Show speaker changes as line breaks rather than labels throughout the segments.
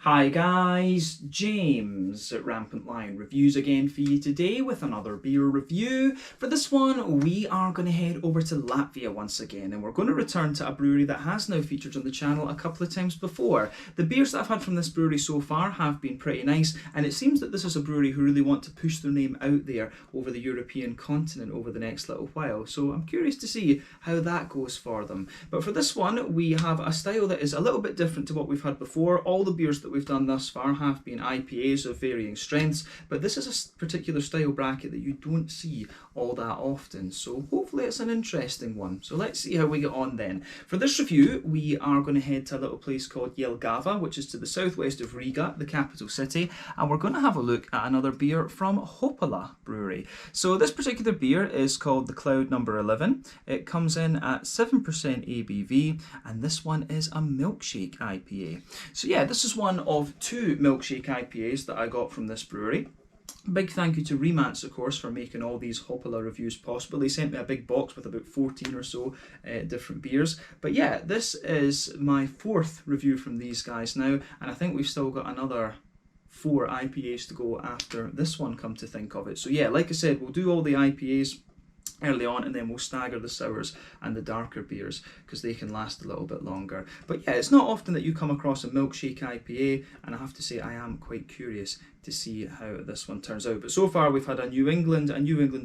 Hi guys, James at Rampant Lion Reviews again for you today with another beer review. For this one, we are going to head over to Latvia once again, and we're going to return to a brewery that has now featured on the channel a couple of times before. The beers that I've had from this brewery so far have been pretty nice, and it seems that this is a brewery who really want to push their name out there over the European continent over the next little while. So I'm curious to see how that goes for them. But for this one, we have a style that is a little bit different to what we've had before. All the beers that we've done thus far have been IPAs of varying strengths, but this is a particular style bracket that you don't see all that often, so hopefully it's an interesting one. So let's see how we get on then. For this review, we are going to head to a little place called Jelgava, which is to the southwest of Riga, the capital city, and we're going to have a look at another beer from Hopalaa Brewery. So this particular beer is called the Cloud Number 11. It comes in at 7% ABV, and this one is a Milkshake IPA. So yeah, this is one of two Milkshake IPAs that I got from this brewery. Big thank you to Remants, of course, for making all these Hopalaa reviews possible. They sent me a big box with about 14 or so different beers. But yeah, this is my fourth review from these guys now, and I think we've still got another 4 IPAs to go after this one, come to think of it. So yeah, like I said, we'll do all the IPAs early on, and then we'll stagger the sours and the darker beers because they can last a little bit longer. But yeah, it's not often that you come across a Milkshake IPA, and I have to say I am quite curious to see how this one turns out. But so far we've had a New England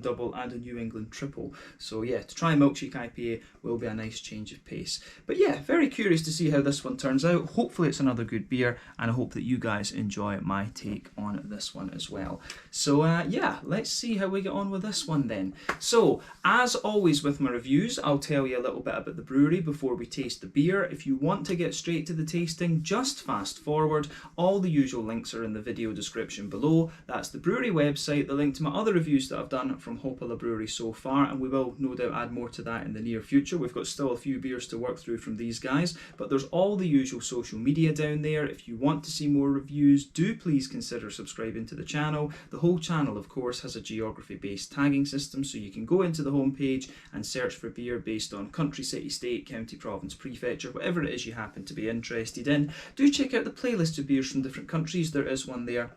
double and a New England triple, so yeah, to try a Milkshake IPA will be a nice change of pace. But yeah, very curious to see how this one turns out. Hopefully it's another good beer, and I hope that you guys enjoy my take on this one as well. So yeah, let's see how we get on with this one then. So as always with my reviews, I'll tell you a little bit about the brewery before we taste the beer. If you want to get straight to the tasting, just fast forward. All the usual links are in the video description below. That's the brewery website, the link to my other reviews that I've done from Hopalaa Brewery so far, and we will no doubt add more to that in the near future. We've got still a few beers to work through from these guys, but there's all the usual social media down there. If you want to see more reviews, do please consider subscribing to the channel. The whole channel, of course, has a geography-based tagging system, so you can go into the homepage and search for beer based on country, city, state, county, province, prefecture, whatever it is you happen to be interested in. Do check out the playlist of beers from different countries. There is one there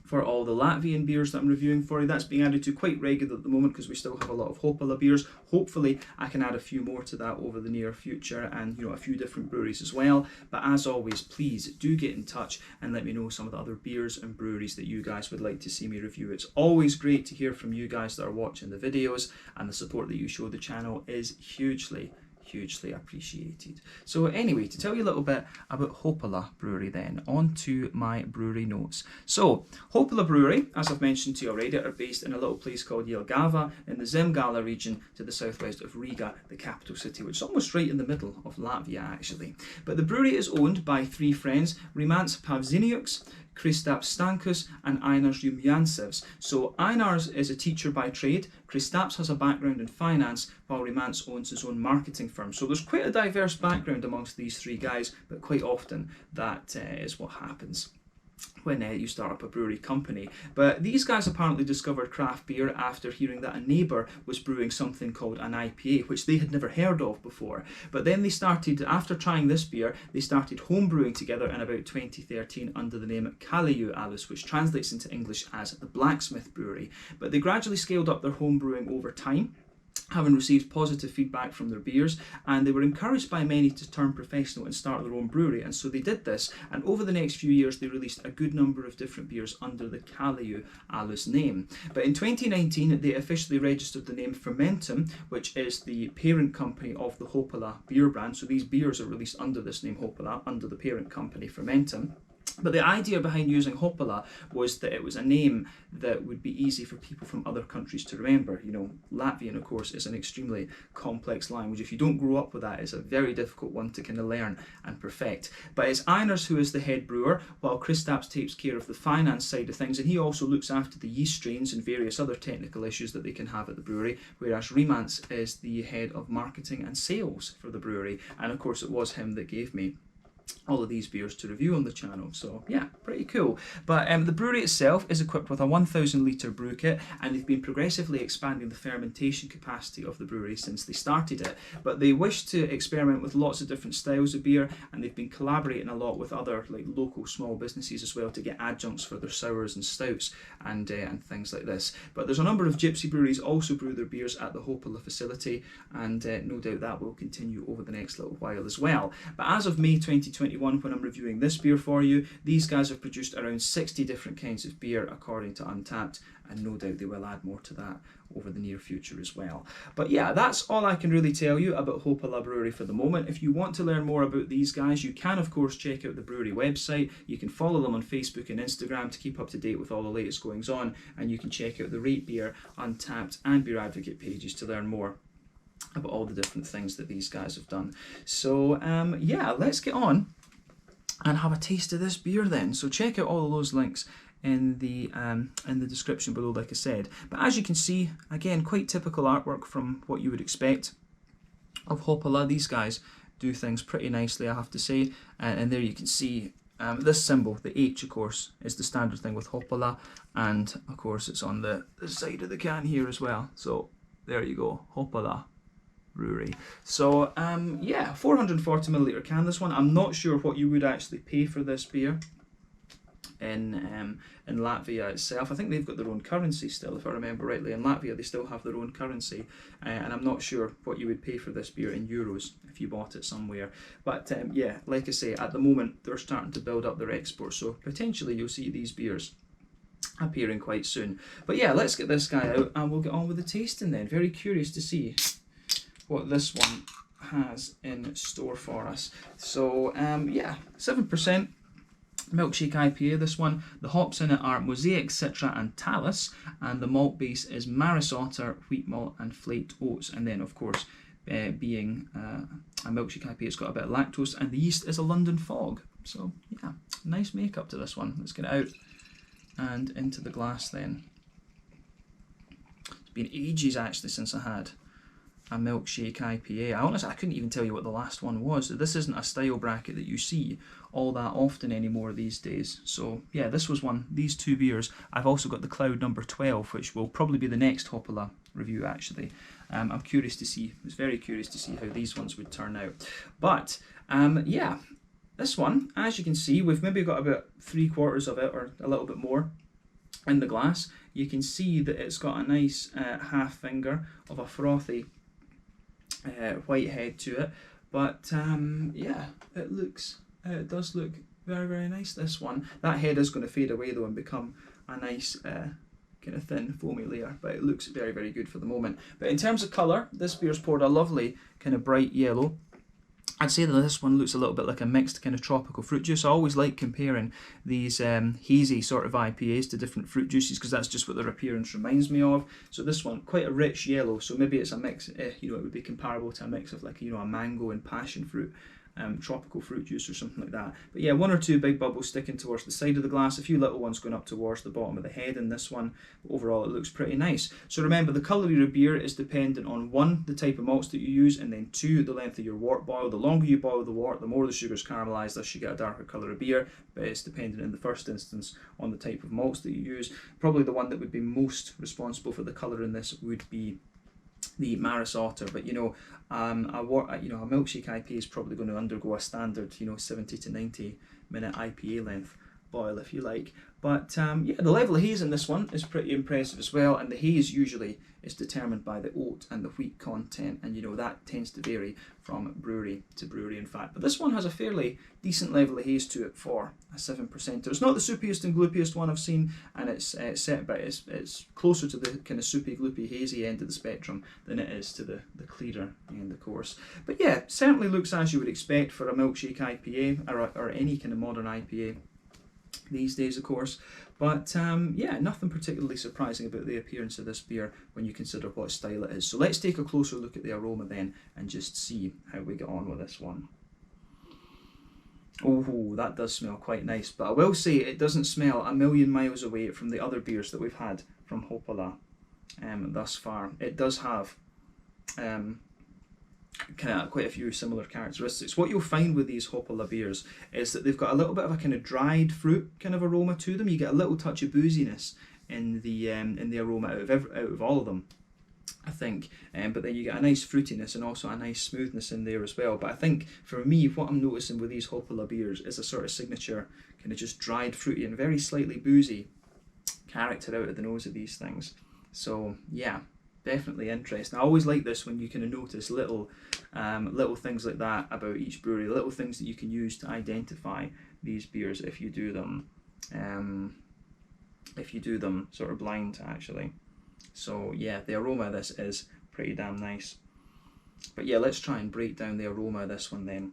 for all the Latvian beers that I'm reviewing for you. That's being added to quite regularly at the moment because we still have a lot of Hopalaa beers. Hopefully I can add a few more to that over the near future, and a few different breweries as well. But as always, please do get in touch and let me know some of the other beers and breweries that you guys would like to see me review. It's always great to hear from you guys that are watching the videos, and the support that you show the channel is hugely appreciated. So anyway, to tell you a little bit about Hopalaa Brewery then, on to my brewery notes. So Hopalaa Brewery, as I've mentioned to you already, are based in a little place called Jelgava in the Zemgale region to the southwest of Riga, the capital city, which is almost right in the middle of Latvia actually. But the brewery is owned by 3 friends, Rimants Pavziniuks, Kristaps Stankus and Ainars Jumjansevs. So Ainars is a teacher by trade, Kristaps has a background in finance, while Rimants owns his own marketing firm. So there's quite a diverse background amongst these 3 guys, but quite often that is what happens when you start up a brewery company. But these guys apparently discovered craft beer after hearing that a neighbour was brewing something called an IPA, which they had never heard of before. But then they started, after trying this beer, they started home brewing together in about 2013 under the name Kaliu Alus, which translates into English as the Blacksmith Brewery. But they gradually scaled up their home brewing over time, having received positive feedback from their beers, and they were encouraged by many to turn professional and start their own brewery, and so they did this. And over the next few years they released a good number of different beers under the Kaliu Alus name. But in 2019 they officially registered the name Fermentum, which is the parent company of the Hopalaa beer brand. So these beers are released under this name Hopalaa, under the parent company Fermentum. But the idea behind using Hopalaa was that it was a name that would be easy for people from other countries to remember. Latvian, of course, is an extremely complex language. If you don't grow up with that, it's a very difficult one to kind of learn and perfect. But it's Ainars who is the head brewer, while Kristaps takes care of the finance side of things, and he also looks after the yeast strains and various other technical issues that they can have at the brewery, whereas Rimants is the head of marketing and sales for the brewery. And of course, it was him that gave me all of these beers to review on the channel. So yeah, pretty cool. But the brewery itself is equipped with a 1,000 litre brew kit, and they've been progressively expanding the fermentation capacity of the brewery since they started it. But they wish to experiment with lots of different styles of beer, and they've been collaborating a lot with other like local small businesses as well to get adjuncts for their sours and stouts and things like this. But there's a number of gypsy breweries also brew their beers at the Hopalaa facility, and no doubt that will continue over the next little while as well. But as of May 2021, when I'm reviewing this beer for you, these guys have produced around 60 different kinds of beer according to Untappd, and no doubt they will add more to that over the near future as well. But yeah, that's all I can really tell you about Hopalaa Brewery for the moment. If you want to learn more about these guys, you can of course check out the brewery website. You can follow them on Facebook and Instagram to keep up to date with all the latest goings on, and you can check out the Rate Beer, Untappd and Beer Advocate pages to learn more about all the different things that these guys have done. So yeah, let's get on and have a taste of this beer then. So check out all of those links in the description below, like I said. But as you can see, again, quite typical artwork from what you would expect of Hopalaa. These guys do things pretty nicely, I have to say. And there you can see this symbol, the H, of course, is the standard thing with Hopalaa, and of course it's on the side of the can here as well. So there you go, Hopalaa Brewery. So yeah, 440 milliliter can, this one. I'm not sure what you would actually pay for this beer in Latvia itself. I think they've got their own currency still, if I remember rightly. In Latvia they still have their own currency, and I'm not sure what you would pay for this beer in euros if you bought it somewhere. But yeah, like I say, at the moment they're starting to build up their exports, so potentially you'll see these beers appearing quite soon. But yeah, let's get this guy out and we'll get on with the tasting then. Very curious to see what this one has in store for us. So yeah, 7% Milkshake IPA, this one. The hops in it are Mosaic, Citra and Talus, and the malt base is Maris Otter, wheat malt and flaked oats. And then of course, being a Milkshake IPA, it's got a bit of lactose, and the yeast is a London Fog. So yeah, nice makeup to this one. Let's get it out and into the glass then. It's been ages actually since I had a Milkshake IPA. I couldn't even tell you what the last one was. This isn't a style bracket that you see all that often anymore these days. So yeah, this was one. These two beers. I've also got the Cloud number 12, which will probably be the next Hopalaa review actually. I'm curious to see, I was very curious to see how these ones would turn out. But yeah, this one, as you can see, we've maybe got about 3/4 of it or a little bit more in the glass. You can see that it's got a nice half finger of a frothy white head to it, but yeah, it does look very, very nice, this one. That head is going to fade away though and become a nice kind of thin foamy layer, but it looks very, very good for the moment. But in terms of colour, this beer's poured a lovely kind of bright yellow. I'd say that this one looks a little bit like a mixed kind of tropical fruit juice. I always like comparing these hazy sort of IPAs to different fruit juices, because that's just what their appearance reminds me of. So this one, quite a rich yellow, so maybe it's a mix, you know, it would be comparable to a mix of like, you know, a mango and passion fruit, tropical fruit juice or something like that. But yeah, 1 or 2 big bubbles sticking towards the side of the glass, a few little ones going up towards the bottom of the head in this one. But overall it looks pretty nice. So remember, the colour of your beer is dependent on 1, the type of malts that you use, and then 2, the length of your wort boil. The longer you boil the wort, the more the sugar's caramelised, thus you get a darker colour of beer. But it's dependent in the first instance on the type of malts that you use. Probably the one that would be most responsible for the colour in this would be the Maris Otter, but you know, a Milkshake IPA is probably going to undergo a standard, you know, 70 to 90 minute IPA length boil, if you like. But yeah, the level of haze in this one is pretty impressive as well, and the haze usually is determined by the oat and the wheat content, and you know, that tends to vary from brewery to brewery in fact. But this one has a fairly decent level of haze to it for a 7%. It's not the soupiest and gloopiest one I've seen, and it's set, but it's closer to the kind of soupy, gloopy, hazy end of the spectrum than it is to the clearer end, of course. But yeah, certainly looks as you would expect for a Milkshake IPA or any kind of modern IPA these days, of course. But yeah, nothing particularly surprising about the appearance of this beer when you consider what style it is. So let's take a closer look at the aroma then and just see how we get on with this one. Oh, that does smell quite nice, but I will say it doesn't smell a million miles away from the other beers that we've had from Hopalaa thus far. It does have kind of quite a few similar characteristics. What you'll find with these Hopalaa beers is that they've got a little bit of a kind of dried fruit kind of aroma to them. You get a little touch of booziness in the aroma out of all of them, I think, but then you get a nice fruitiness and also a nice smoothness in there as well. But I think for me, what I'm noticing with these Hopalaa beers is a sort of signature kind of just dried fruity and very slightly boozy character out of the nose of these things. So yeah, definitely interesting. I always like this when you kind of notice little things like that about each brewery, little things that you can use to identify these beers if you do them sort of blind actually. So yeah, the aroma of this is pretty damn nice. But yeah, let's try and break down the aroma of this one then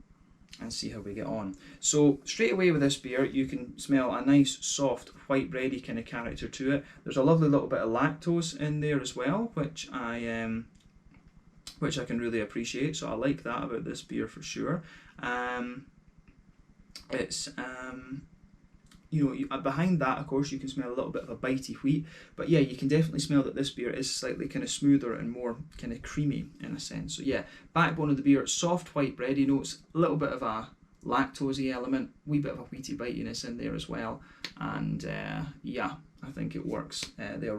and see how we get on. So straight away with this beer, you can smell a nice soft white bready kind of character to it. There's a lovely little bit of lactose in there as well, which I can really appreciate. So I like that about this beer for sure. It's behind that, of course, you can smell a little bit of a bitey wheat, but yeah, you can definitely smell that this beer is slightly kind of smoother and more kind of creamy in a sense. So yeah, backbone of the beer, soft white bready notes, a little bit of a lactosey element, wee bit of a wheaty bitiness in there as well, and yeah, I think it works. The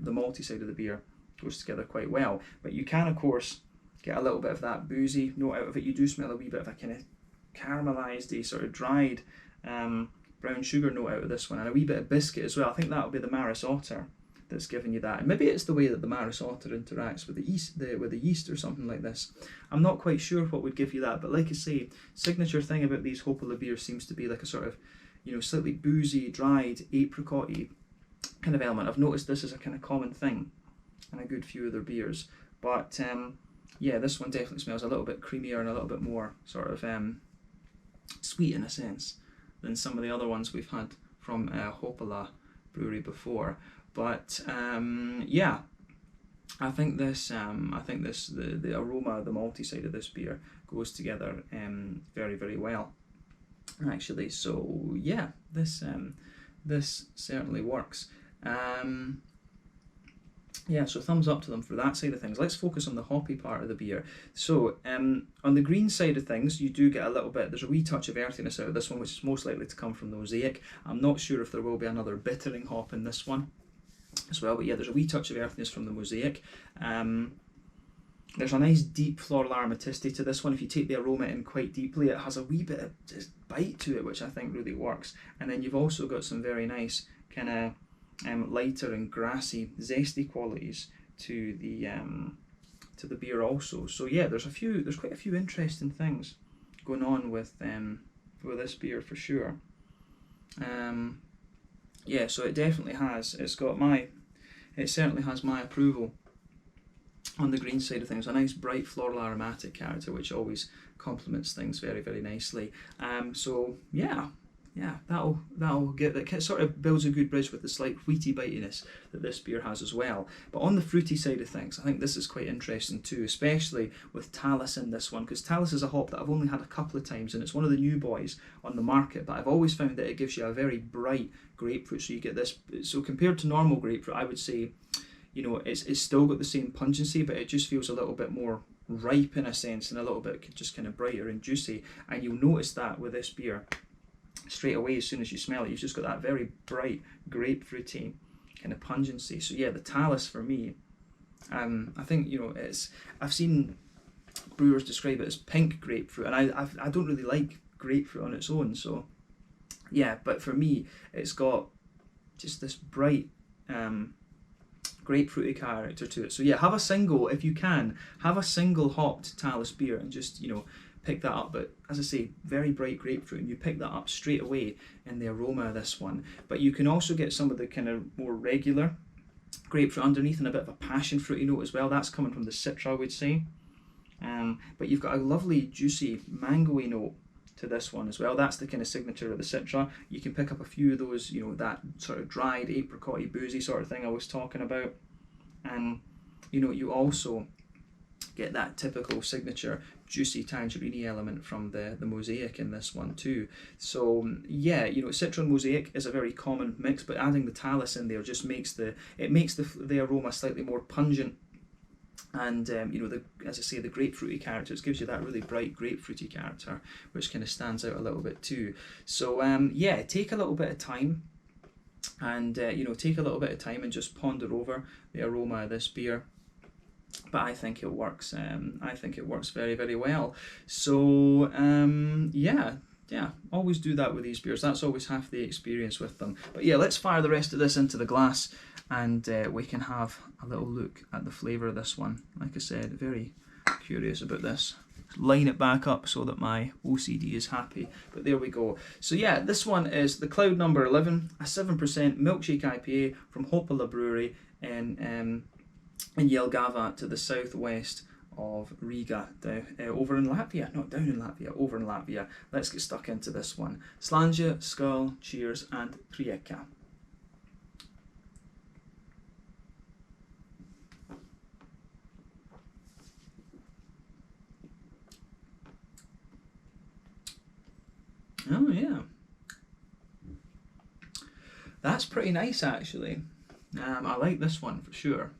malty side of the beer goes together quite well, but you can of course get a little bit of that boozy note out of it. You do smell a wee bit of a kind of caramelised, sort of dried brown sugar note out of this one, and a wee bit of biscuit as well. I think that'll be the Maris Otter that's giving you that, and maybe it's the way that the Maris Otter interacts with the yeast or something like this. I'm not quite sure what would give you that, but like I say, signature thing about these Hopalaa beers seems to be like a sort of, slightly boozy, dried, apricot-y kind of element. I've noticed this is a kind of common thing in a good few of their beers, but yeah, this one definitely smells a little bit creamier and a little bit more sort of sweet in a sense than some of the other ones we've had from Hopalaa Brewery before. But yeah, I think the aroma, the malty side of this beer goes together very, very well actually. So yeah, this certainly works. Yeah, so thumbs up to them for that side of things. Let's focus on the hoppy part of the beer. So on the green side of things, you do get a little bit, there's a wee touch of earthiness out of this one, which is most likely to come from the Mosaic. I'm not sure if there will be another bittering hop in this one as well, but yeah, there's a wee touch of earthiness from the Mosaic. There's a nice deep floral aromaticity to this one. If you take the aroma in quite deeply, it has a wee bit of just bite to it, which I think really works. And then you've also got some very nice kind of lighter and grassy, zesty qualities to the beer also. So yeah, there's quite a few interesting things going on with this beer for sure. Yeah, so it definitely has. It certainly has my approval on the green side of things. A nice bright floral aromatic character, which always complements things very, very nicely. So yeah, that'll get that sort of builds a good bridge with the slight wheaty bitiness that this beer has as well. But on the fruity side of things, I think this is quite interesting too, especially with Talus in this one, because Talus is a hop that I've only had a couple of times, and it's one of the new boys on the market. But I've always found that it gives you a very bright grapefruit. So you get this. So compared to normal grapefruit, I would say, it's still got the same pungency, but it just feels a little bit more ripe in a sense, and a little bit just kind of brighter and juicy. And you'll notice that with this beer straight away as soon as you smell it. You've just got that very bright grapefruity kind of pungency. So yeah, the Talus for me, I think I've seen brewers describe it as pink grapefruit, and I don't really like grapefruit on its own. So yeah, but for me, it's got just this bright grapefruity character to it. So yeah, if you can, have a single hopped Talus beer and just pick that up. But as I say, very bright grapefruit, and you pick that up straight away in the aroma of this one. But you can also get some of the kind of more regular grapefruit underneath, and a bit of a passion fruity note as well. That's coming from the Citra, I would say. But you've got a lovely juicy mangoey note to this one as well. That's the kind of signature of the Citra. You can pick up a few of those, that sort of dried apricot-y boozy sort of thing I was talking about. And you also get that typical signature juicy tangerine element from the Mosaic in this one too. So yeah, Citra and Mosaic is a very common mix, but adding the Talus in there just makes the aroma slightly more pungent And you know, as I say, the grapefruity characters gives you that really bright grapefruity character, which kind of stands out a little bit too. So yeah, take a little bit of time, and you know, take a little bit of time and just ponder over the aroma of this beer. But I think it works. I think it works very, very well. So yeah, always do that with these beers. That's always half the experience with them. But yeah, let's fire the rest of this into the glass, and we can have a little look at the flavour of this one. Like I said, very curious about this. Line it back up so that my OCD is happy. But there we go. So yeah, this one is the Cloud Number 11, a 7% milkshake IPA from Hopalaa Brewery in Jelgava, to the southwest of Riga, over in Latvia. Not down in Latvia, over in Latvia. Let's get stuck into this one. Slanja, skull, cheers, and prieka. Oh yeah, that's pretty nice actually. I like this one for sure.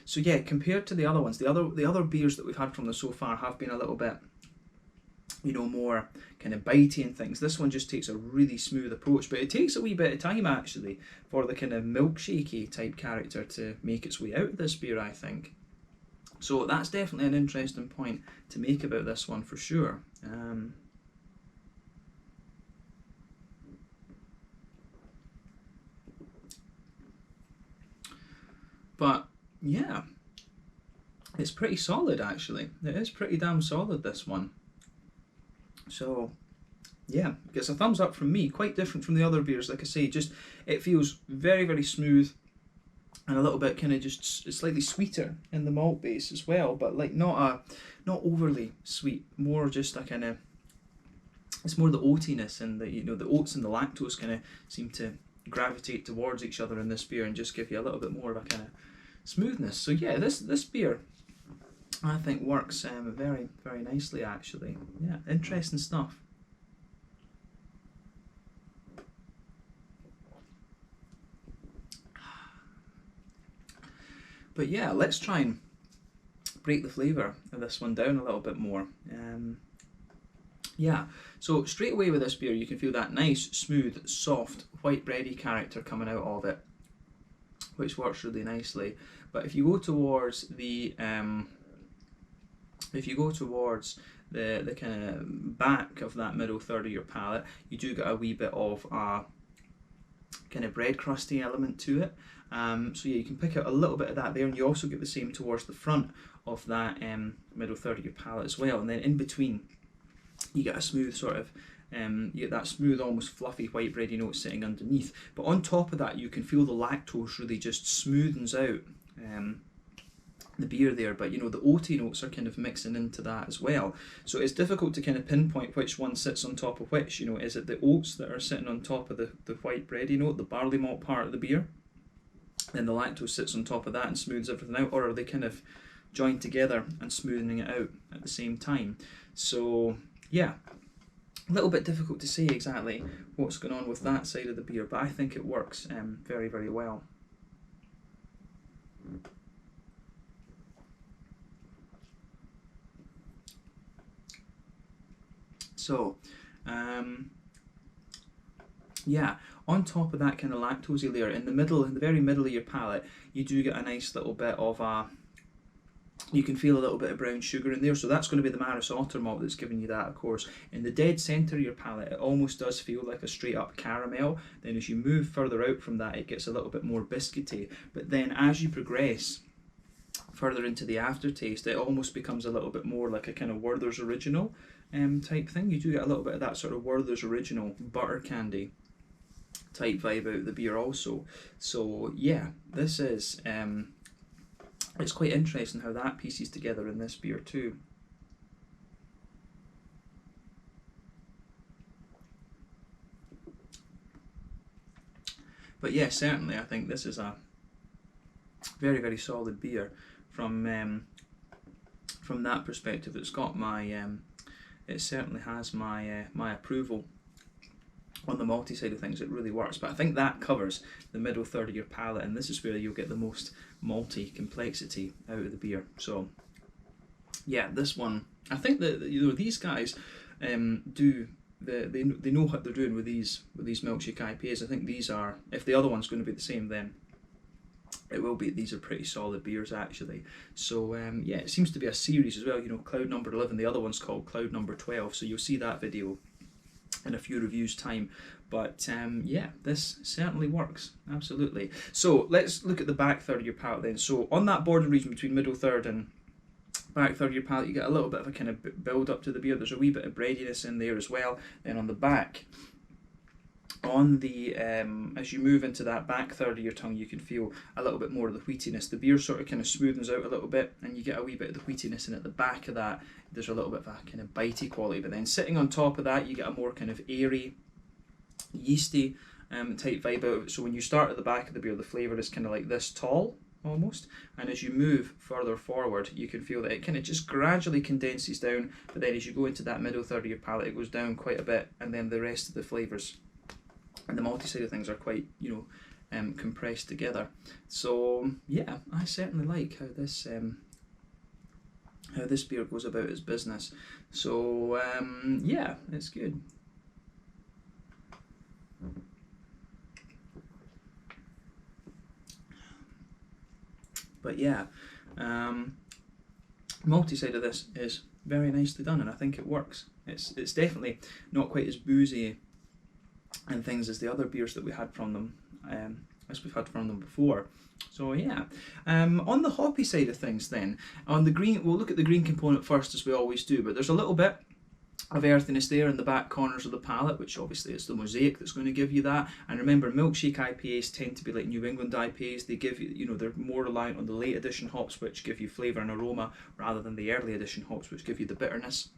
So yeah, compared to the other ones, the other beers that we've had from them so far have been a little bit, you know, more kind of bitey and things. This one just takes a really smooth approach, but it takes a wee bit of time actually for the kind of milkshakey type character to make its way out of this beer, I think. So that's definitely an interesting point to make about this one for sure. But yeah, it's pretty solid actually. It is pretty damn solid, this one. So yeah, gets a thumbs up from me. Quite different from the other beers, like I say. Just, it feels very, very smooth, and a little bit kind of just slightly sweeter in the malt base as well, but like not overly sweet. More just a kind of, it's more the oatiness, and the, you know, the oats and the lactose kind of seem to gravitate towards each other in this beer and just give you a little bit more of a kind of smoothness. So yeah, this beer I think works very, very nicely actually. Yeah, interesting stuff. But yeah, let's try and break the flavour of this one down a little bit more. Yeah, so straight away with this beer you can feel that nice, smooth, soft, white bready character coming out of it, which works really nicely. But if you go towards the kind of back of that middle third of your palate, you do get a wee bit of a kind of bread crusty element to it. So yeah, you can pick out a little bit of that there, and you also get the same towards the front of that middle third of your palate as well. And then in between, you get a smooth sort of, you get that smooth, almost fluffy white bready note sitting underneath. But on top of that, you can feel the lactose really just smoothens out the beer there. But you know, the oaty notes are kind of mixing into that as well. So it's difficult to kind of pinpoint which one sits on top of which. You know, is it the oats that are sitting on top of the white bready note, the barley malt part of the beer? Then the lactose sits on top of that and smooths everything out, or are they kind of joined together and smoothing it out at the same time? So yeah, a little bit difficult to say exactly what's going on with that side of the beer, but I think it works very, very well. So yeah, on top of that kind of lactosey layer, in the middle, in the very middle of your palate, you do get a nice little bit of a, you can feel a little bit of brown sugar in there, so that's going to be the Maris Otter malt that's giving you that, of course. In the dead centre of your palate, it almost does feel like a straight up caramel. Then as you move further out from that, it gets a little bit more biscuity. But then as you progress further into the aftertaste, it almost becomes a little bit more like a kind of Werther's Original type thing. You do get a little bit of that sort of Werther's Original butter candy type vibe out of the beer also. So yeah, this is it's quite interesting how that pieces together in this beer too. But yeah, certainly I think this is a very, very solid beer from that perspective. It's got my it certainly has my my approval on the malty side of things, it really works. But I think that covers the middle third of your palate, and this is where you'll get the most malty complexity out of the beer. So yeah, this one, I think that, you know, these guys they know what they're doing with these milkshake IPAs. I think these are, if the other one's going to be the same, then it will be. These are pretty solid beers actually. So yeah, it seems to be a series as well. You know, Cloud Number 11. The other one's called Cloud Number 12. So you'll see that video in a few reviews time. But yeah, this certainly works, absolutely. So let's look at the back third of your palate then. So on that border region between middle third and back third of your palate, you get a little bit of a kind of build up to the beer. There's a wee bit of breadiness in there as well. Then on the back, on the as you move into that back third of your tongue, you can feel a little bit more of the wheatiness. The beer sort of kind of smoothens out a little bit, and you get a wee bit of the wheatiness. And at the back of that, there's a little bit of a kind of bitey quality. But then sitting on top of that, you get a more kind of airy, yeasty type vibe out of it. So when you start at the back of the beer, the flavour is kind of like this tall almost, and as you move further forward, you can feel that it kind of just gradually condenses down. But then as you go into that middle third of your palate, it goes down quite a bit, and then the rest of the flavours and the malty side of things are quite, you know, compressed together. So yeah, I certainly like how this beer goes about its business. So yeah, it's good. But yeah, malty side of this is very nicely done, and I think it works. It's definitely not quite as boozy and things as the other beers that we had from them, as we've had from them before. So yeah, on the hoppy side of things then, on the green, we'll look at the green component first as we always do, but there's a little bit of earthiness there in the back corners of the palate, which obviously is the mosaic that's going to give you that. And remember, milkshake IPAs tend to be like New England IPAs. They give you, you know, they're more reliant on the late edition hops, which give you flavour and aroma, rather than the early edition hops, which give you the bitterness.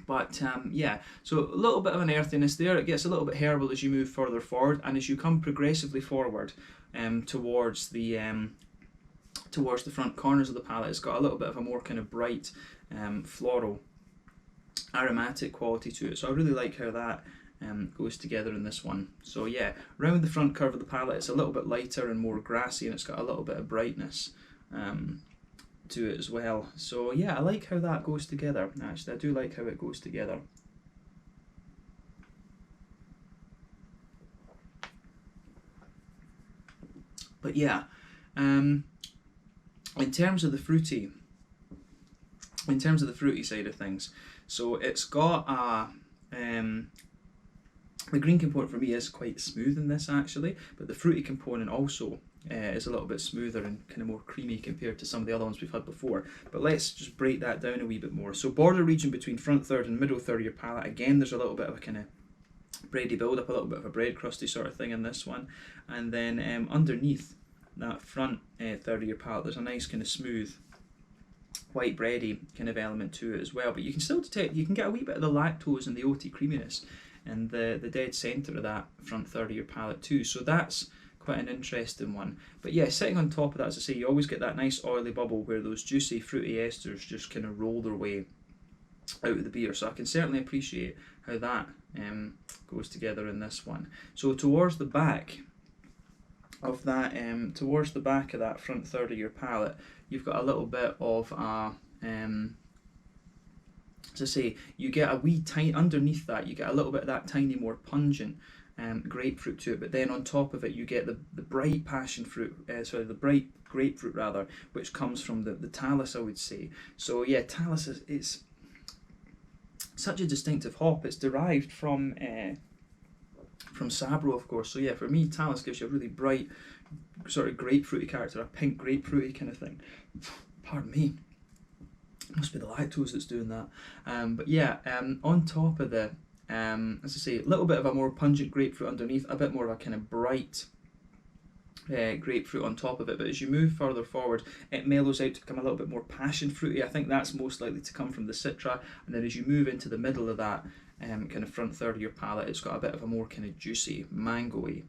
But yeah, so a little bit of an earthiness there. It gets a little bit herbal as you move further forward, and as you come progressively forward towards the front corners of the palate, it's got a little bit of a more kind of bright floral aromatic quality to it. So I really like how that goes together in this one. So yeah, round the front curve of the palate, it's a little bit lighter and more grassy, and it's got a little bit of brightness to it as well. So yeah, I like how that goes together. Actually, I do like how it goes together. But yeah, in terms of the fruity side of things, so it's got a the green component for me is quite smooth in this actually, but the fruity component also is a little bit smoother and kind of more creamy compared to some of the other ones we've had before. But let's just break that down a wee bit more. So border region between front third and middle third of your palate, again there's a little bit of a kind of bready build up, a little bit of a bread crusty sort of thing in this one. And then underneath that front third of your palate, there's a nice kind of smooth white bready kind of element to it as well. But you can still detect, you can get a wee bit of the lactose and the oaty creaminess in the dead centre of that front third of your palate too. So that's quite an interesting one. But yeah, sitting on top of that, as I say, you always get that nice oily bubble where those juicy fruity esters just kind of roll their way out of the beer. So I can certainly appreciate how that goes together in this one. So towards the back of that, front third of your palate, you've got a little bit of a as I say, you get a wee tiny, underneath that you get a little bit of that tiny more pungent grapefruit to it, but then on top of it you get the bright passion fruit, the bright grapefruit rather, which comes from the talus, I would say. So yeah, talus is such a distinctive hop. It's derived from Sabro, of course. So yeah, for me, talus gives you a really bright sort of grapefruity character, a pink grapefruity kind of thing. Pardon me. Must be the lactose that's doing that. But yeah, on top of the, as I say, a little bit of a more pungent grapefruit underneath, a bit more of a kind of bright grapefruit on top of it. But as you move further forward, it mellows out to become a little bit more passion fruity. I think that's most likely to come from the citra. And then as you move into the middle of that kind of front third of your palate, it's got a bit of a more kind of juicy, mango-y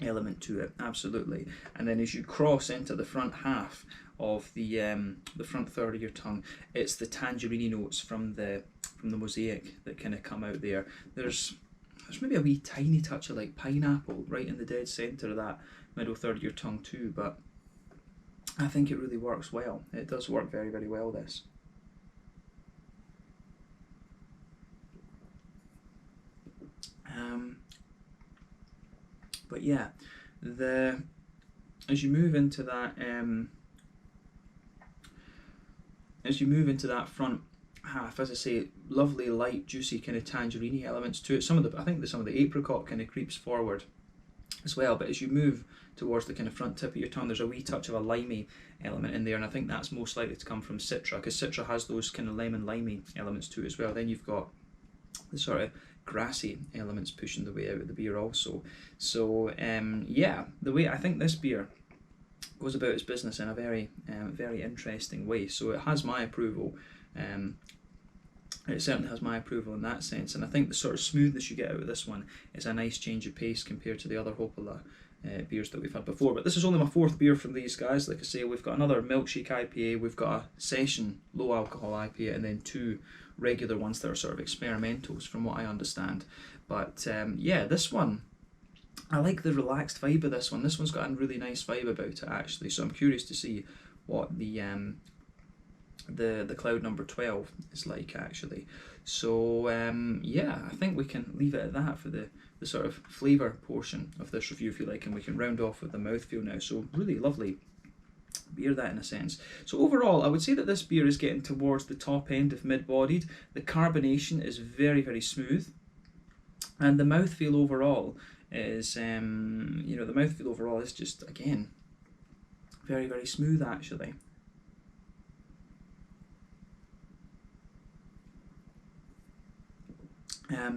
element to it, absolutely. And then as you cross into the front half of the front third of your tongue, it's the tangerine notes from the mosaic that kind of come out there. There's there's maybe a wee tiny touch of like pineapple right in the dead centre of that middle third of your tongue too, but I think it really works well. It does work very, very well, this. But yeah, as you move into that front half, as I say, lovely light, juicy kind of tangerine elements to it. I think some of the apricot kind of creeps forward as well. But as you move towards the kind of front tip of your tongue, there's a wee touch of a limey element in there, and I think that's most likely to come from Citra, because Citra has those kind of lemon-limey elements to it as well. Then you've got the sort of grassy elements pushing the way out of the beer also. So yeah, the way I think this beer goes about its business in a very very interesting way. So it has my approval. It certainly has my approval in that sense, and I think the sort of smoothness you get out of this one is a nice change of pace compared to the other Hopalaa beers that we've had before. But this is only my 4th beer from these guys. Like I say, we've got another Milkshake IPA, we've got a session low alcohol IPA, and then 2 regular ones that are sort of experimentals from what I understand. But yeah, this one, I like the relaxed vibe of this one. This one's got a really nice vibe about it actually, so I'm curious to see what the cloud number 12 is like actually. So yeah, I think we can leave it at that for the sort of flavour portion of this review, if you like, and we can round off with the mouthfeel now. So really lovely beer, that, in a sense. So overall, I would say that this beer is getting towards the top end of mid-bodied. The carbonation is very, very smooth, and the mouthfeel overall is the mouthfeel overall is just, again, very, very smooth actually.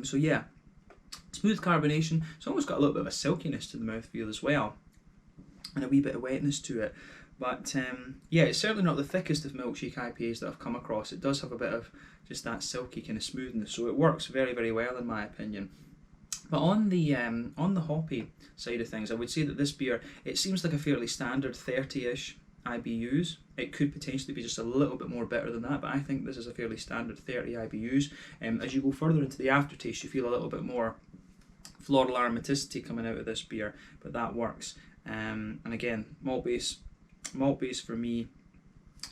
So yeah, smooth carbonation. It's almost got a little bit of a silkiness to the mouthfeel as well, and a wee bit of wetness to it. But yeah, it's certainly not the thickest of Milkshake IPAs that I've come across. It does have a bit of just that silky kind of smoothness, so it works very, very well in my opinion. But on the hoppy side of things, I would say that this beer, it seems like a fairly standard 30-ish IBUs. It could potentially be just a little bit more better than that, but I think this is a fairly standard 30 IBUs. As you go further into the aftertaste, you feel a little bit more floral aromaticity coming out of this beer, but that works. And again, malt base for me,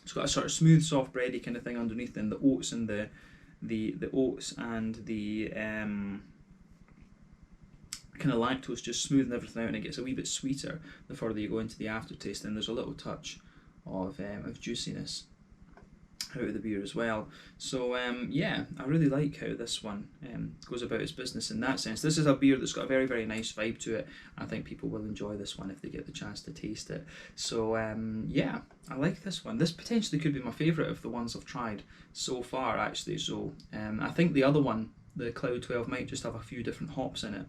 it's got a sort of smooth, soft bready kind of thing underneath, and the oats and the oats and the kind of lactose just smoothing everything out, and it gets a wee bit sweeter the further you go into the aftertaste, and there's a little touch of juiciness out of the beer as well. So yeah, I really like how this one goes about its business in that sense. This is a beer that's got a very, very nice vibe to it. I think people will enjoy this one if they get the chance to taste it. So yeah, I like this one. This potentially could be my favourite of the ones I've tried so far actually. So I think the other one, the Cloud 12, might just have a few different hops in it,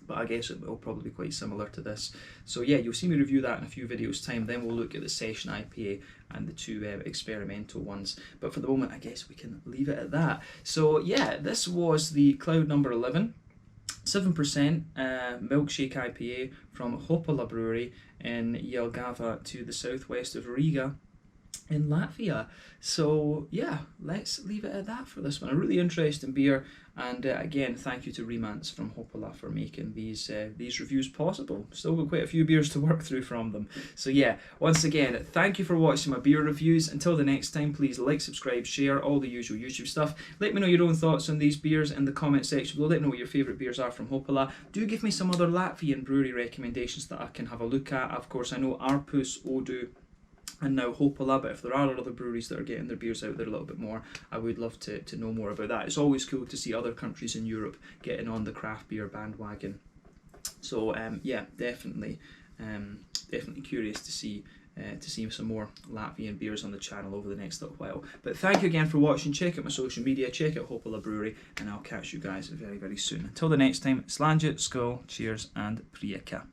but I guess it will probably be quite similar to this. So yeah, you'll see me review that in a few videos time. Then we'll look at the session IPA and the 2 experimental ones. But for the moment, I guess we can leave it at that. So yeah, this was the Cloud number 11, 7% Milkshake IPA from Hopalaa Brewery in Jelgava to the southwest of Riga in Latvia. So yeah, let's leave it at that for this one. A really interesting beer, and again, thank you to Remants from Hopalaa for making these reviews possible. Still got quite a few beers to work through from them. So yeah, once again, thank you for watching my beer reviews. Until the next time, please like, subscribe, share, all the usual YouTube stuff. Let me know your own thoughts on these beers in the comment section below. Let me know what your favourite beers are from Hopalaa. Do give me some other Latvian brewery recommendations that I can have a look at. Of course, I know Arpus, Odu, and now Hopalaa, but if there are other breweries that are getting their beers out there a little bit more, I would love to know more about that. It's always cool to see other countries in Europe getting on the craft beer bandwagon. So yeah, definitely curious to see some more Latvian beers on the channel over the next little while. But thank you again for watching. Check out my social media, check out Hopalaa Brewery, and I'll catch you guys very, very soon. Until the next time, Slange, Skål, cheers, and Prieka.